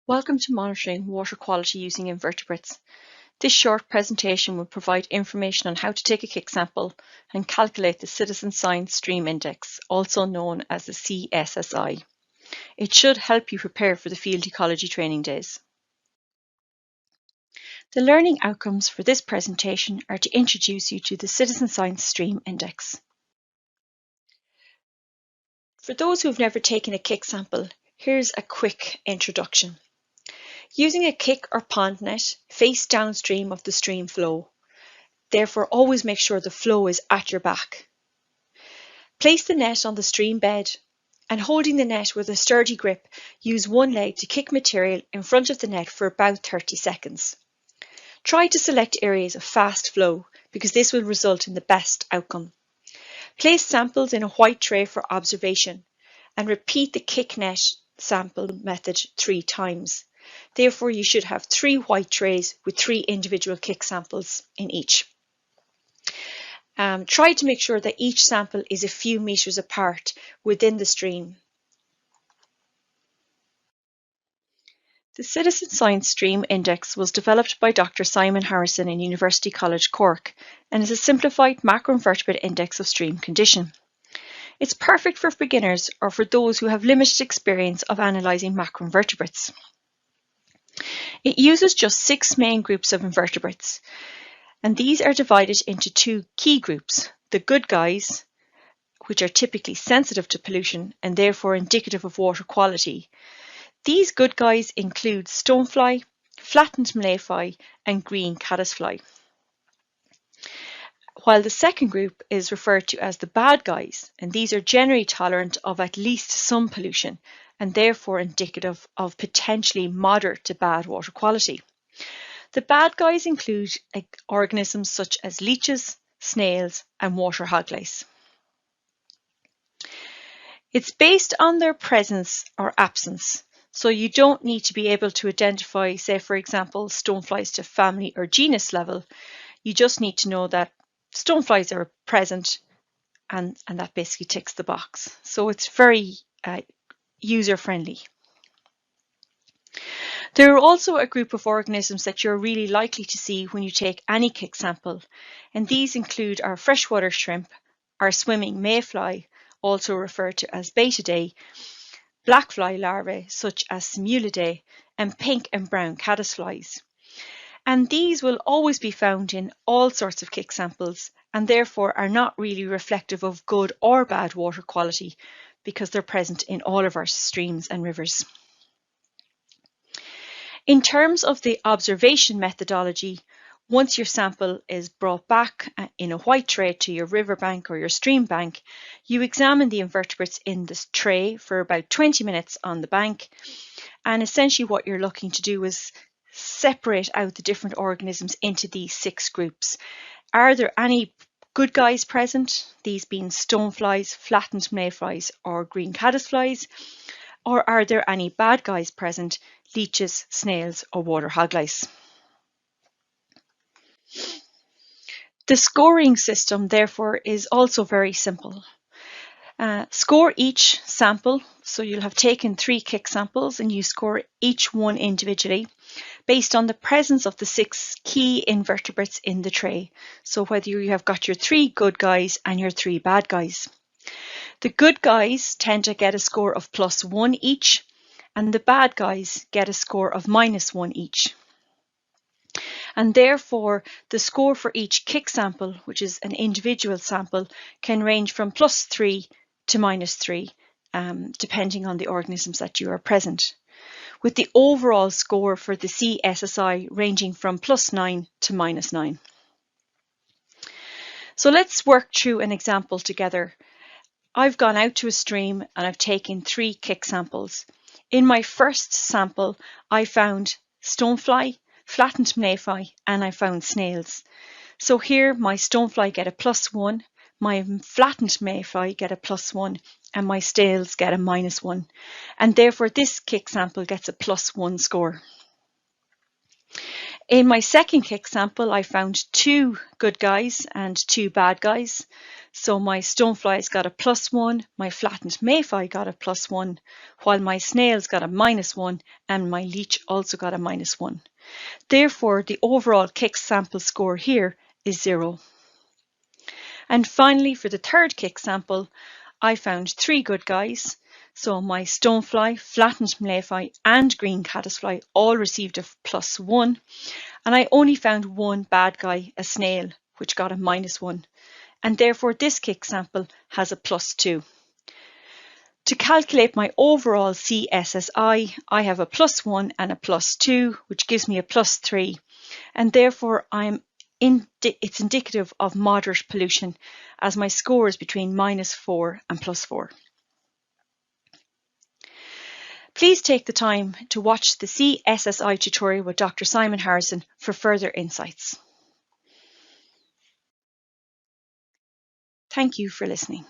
Welcome to Monitoring Water Quality Using Invertebrates. This short presentation will provide information on how to take a kick sample and calculate the Citizen Science Stream Index, also known as the CSSI. It should help you prepare for the field ecology training days. The learning outcomes for this presentation are to introduce you to the Citizen Science Stream Index. For those who have never taken a kick sample, here's a quick introduction. Using a kick or pond net, face downstream of the stream flow. Therefore, always make sure the flow is at your back. Place the net on the stream bed and holding the net with a sturdy grip, use one leg to kick material in front of the net for about 30 seconds. Try to select areas of fast flow because this will result in the best outcome. Place samples in a white tray for observation and repeat the kick net sample method 3 times. Therefore, you should have 3 white trays with 3 individual kick samples in each. Try to make sure that each sample is a few meters apart within the stream. The Citizen Science Stream Index was developed by Dr. Simon Harrison in University College Cork and is a simplified macroinvertebrate index of stream condition. It's perfect for beginners or for those who have limited experience of analysing macroinvertebrates. It uses just 6 main groups of invertebrates, and these are divided into 2 key groups, the good guys, which are typically sensitive to pollution and therefore indicative of water quality. These good guys include stonefly, flattened mayfly and green caddisfly. While the second group is referred to as the bad guys, and these are generally tolerant of at least some pollution and therefore indicative of potentially moderate to bad water quality. The bad guys include organisms such as leeches, snails and water hoglice. It's based on their presence or absence, so you don't need to be able to identify, say for example, stoneflies to family or genus level. You just need to know that stoneflies are present and that basically ticks the box. So it's very user-friendly. There are also a group of organisms that you're really likely to see when you take any kick sample, and these include our freshwater shrimp, our swimming mayfly, also referred to as betidae, blackfly larvae such as simulidae, and pink and brown caddisflies. And these will always be found in all sorts of kick samples and therefore are not really reflective of good or bad water quality because they're present in all of our streams and rivers. In terms of the observation methodology, once your sample is brought back in a white tray to your riverbank or your stream bank, you examine the invertebrates in this tray for about 20 minutes on the bank. And essentially what you're looking to do is separate out the different organisms into these 6 groups. Are there any good guys present, these being stoneflies, flattened mayflies or green caddisflies? Or are there any bad guys present, leeches, snails or water hoglice? The scoring system, therefore, is also very simple. Score each sample, so you'll have taken 3 kick samples and you score each one individually based on the presence of the 6 key invertebrates in the tray. So whether you have got your 3 good guys and your 3 bad guys. The good guys tend to get a score of +1 each, and the bad guys get a score of -1 each. And therefore, the score for each kick sample, which is an individual sample, can range from +3 to -3, depending on the organisms that you are present, with the overall score for the CSSI ranging from +9 to -9. So let's work through an example together. I've gone out to a stream and I've taken 3 kick samples. In my first sample, I found stonefly, flattened mayfly, and I found snails. So here my stonefly get a +1, my flattened mayfly get a +1, and my snails get a -1. And therefore this kick sample gets a +1 score. In my second kick sample, I found 2 good guys and 2 bad guys. So my stoneflies got a +1, my flattened mayfly got a +1, while my snails got a -1 and my leech also got a -1. Therefore, the overall kick sample score here is 0. And finally, for the third kick sample, I found 3 good guys. So my stonefly, flattened mayfly and green caddisfly all received a +1. And I only found 1 bad guy, a snail, which got a -1. And therefore this kick sample has a +2. To calculate my overall CSSI, I have a +1 and a +2, which gives me a +3. And therefore it's indicative of moderate pollution, as my score is between -4 and +4. Please take the time to watch the CSSI tutorial with Dr. Simon Harrison for further insights. Thank you for listening.